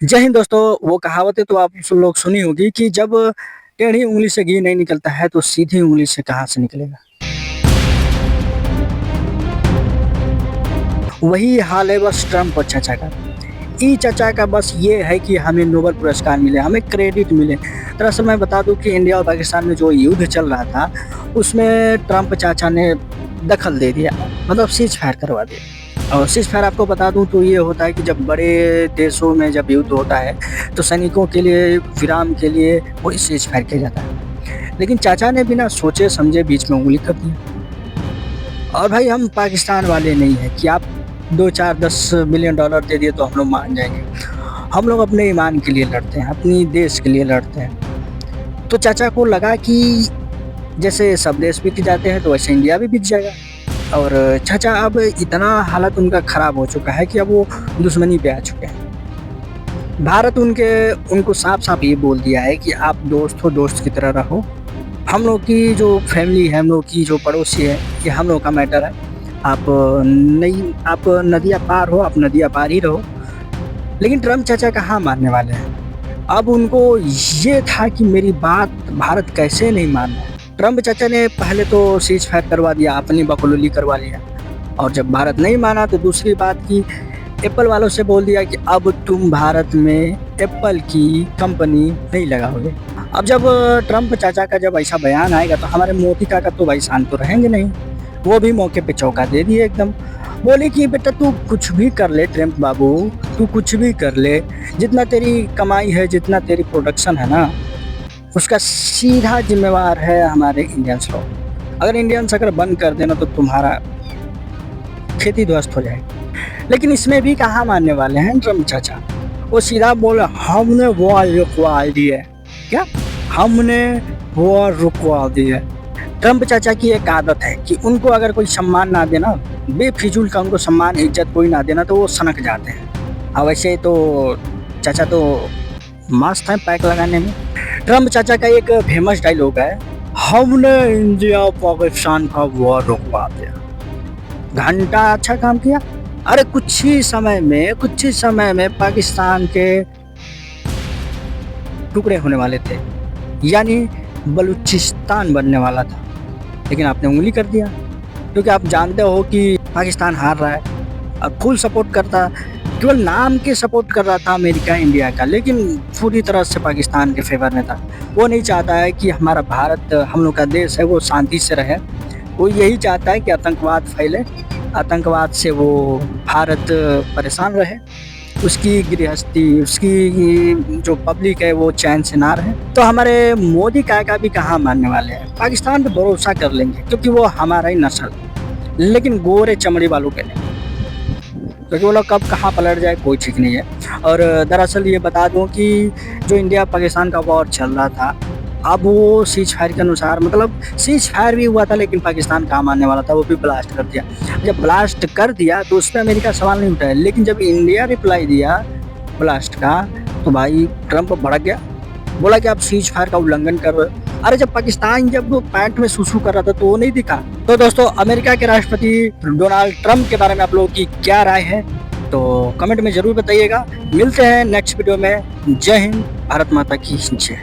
जय हिंद दोस्तों। वो कहावतें तो आप सुन लोग सुनी होगी कि जब टेढ़ी उंगली से घी नहीं निकलता है तो सीधी उंगली से कहाँ से निकलेगा। वही हाल है बस ट्रम्प और चाचा का। ई चाचा का बस ये है कि हमें नोबेल पुरस्कार मिले, हमें क्रेडिट मिले। दरअसल मैं बता दूं कि इंडिया और पाकिस्तान में जो युद्ध चल रहा था उसमें ट्रम्प चाचा ने दखल दे दिया, मतलब सीज फायर करवा दिया। और सीज फायर आपको बता दूं तो ये होता है कि जब बड़े देशों में जब युद्ध होता है तो सैनिकों के लिए विराम के लिए वही सीज फायर किया जाता है। लेकिन चाचा ने बिना सोचे समझे बीच में उंगली कर दी। और भाई हम पाकिस्तान वाले नहीं हैं कि आप 2 4 10 मिलियन डॉलर दे दिए तो हम लोग मान जाएंगे। हम लोग अपने ईमान के लिए लड़ते हैं, अपनी देश के लिए लड़ते हैं। तो चाचा को लगा कि जैसे सब देश बिक जाते हैं तो वैसे इंडिया भी बिक जाएगा। और चाचा अब इतना हालत उनका ख़राब हो चुका है कि अब वो दुश्मनी पे आ चुके हैं। भारत उनको साफ साफ ये बोल दिया है कि आप दोस्त हो, दोस्त की तरह रहो। हम लोग की जो फैमिली है, हम लोग की जो पड़ोसी है, ये हम लोग का मैटर है। आप नदियाँ पार हो, आप नदियाँ पार ही रहो। लेकिन ट्रम्प चाचा कहाँ मानने वाले हैं। अब उनको ये था कि मेरी बात भारत कैसे नहीं मान रहा है। ट्रम्प चाचा ने पहले तो सीज फायर करवा दिया, अपनी बकौली करवा लिया। और जब भारत नहीं माना तो दूसरी बात की एप्पल वालों से बोल दिया कि अब तुम भारत में एप्पल की कंपनी नहीं लगाओगे। अब जब ट्रम्प चाचा का जब ऐसा बयान आएगा तो हमारे मोदी काका तो भाई शांत तो रहेंगे नहीं। वो भी मौके पे चौका दे दिए एकदम। बोले कि बेटा तू कुछ भी कर ले ट्रम्प बाबू, तू कुछ भी कर ले, जितना तेरी कमाई है, जितना तेरी प्रोडक्शन है ना, उसका सीधा जिम्मेवार है हमारे इंडियंस लोग। अगर इंडियंस अगर बंद कर देना तो तुम्हारा खेती ध्वस्त हो जाएगी। लेकिन इसमें भी कहाँ मानने वाले हैं ट्रम्प चाचा। वो सीधा बोला हमने वॉर रुकवा दी है। क्या? हमने वॉर रुकवा दी है। ट्रम्प चाचा की एक आदत है कि उनको अगर कोई सम्मान ना देना, बेफिजूल का उनको सम्मान इज्जत कोई ना देना तो वो सनक जाते हैं। और वैसे तो चाचा तो मस्त है पैक लगाने में। ट्रम्प चाचा का एक फेमस डायलॉग है, हमने इंडिया पाकिस्तान का वॉर रुकवा दिया। घंटा अच्छा काम किया। अरे कुछ ही समय में पाकिस्तान के टुकड़े होने वाले थे, यानी बलूचिस्तान बनने वाला था। लेकिन आपने उंगली कर दिया, क्योंकि आप जानते हो कि पाकिस्तान हार रहा है। अब फुल सपोर्ट करता, केवल नाम के सपोर्ट कर रहा था अमेरिका इंडिया का, लेकिन पूरी तरह से पाकिस्तान के फेवर में था। वो नहीं चाहता है कि हमारा भारत, हम लोग का देश है, वो शांति से रहे। वो यही चाहता है कि आतंकवाद फैले, आतंकवाद से वो भारत परेशान रहे, उसकी गृहस्थी, उसकी जो पब्लिक है वो चैन से ना रहे। तो हमारे मोदी काका भी कहाँ मानने वाले हैं। पाकिस्तान पे भरोसा कर लेंगे क्योंकि वो हमारा ही नस्ल, लेकिन गोरे चमड़ी वालों पे नहीं, क्योंकि वो लोग कब कहाँ पलट जाए कोई ठीक नहीं है। और दरअसल ये बता दूं कि जो इंडिया पाकिस्तान का वॉर चल रहा था, अब वो सीज फायर के अनुसार, मतलब सीज फायर भी हुआ था लेकिन पाकिस्तान काम आने वाला था, वो भी ब्लास्ट कर दिया। जब ब्लास्ट कर दिया तो उस पर अमेरिका सवाल नहीं उठाया, लेकिन जब इंडिया रिप्लाई दिया ब्लास्ट का तो भाई ट्रम्प भड़क गया, बोला कि आप सीज फायर का उल्लंघन कर रहे हो। अरे जब पाकिस्तान जब पैंट में सुसु कर रहा था तो वो नहीं दिखा। तो दोस्तों अमेरिका के राष्ट्रपति डोनाल्ड ट्रम्प के बारे में आप लोगों की क्या राय है तो कमेंट में जरूर बताइएगा। मिलते हैं नेक्स्ट वीडियो में। जय हिंद, भारत माता की जय।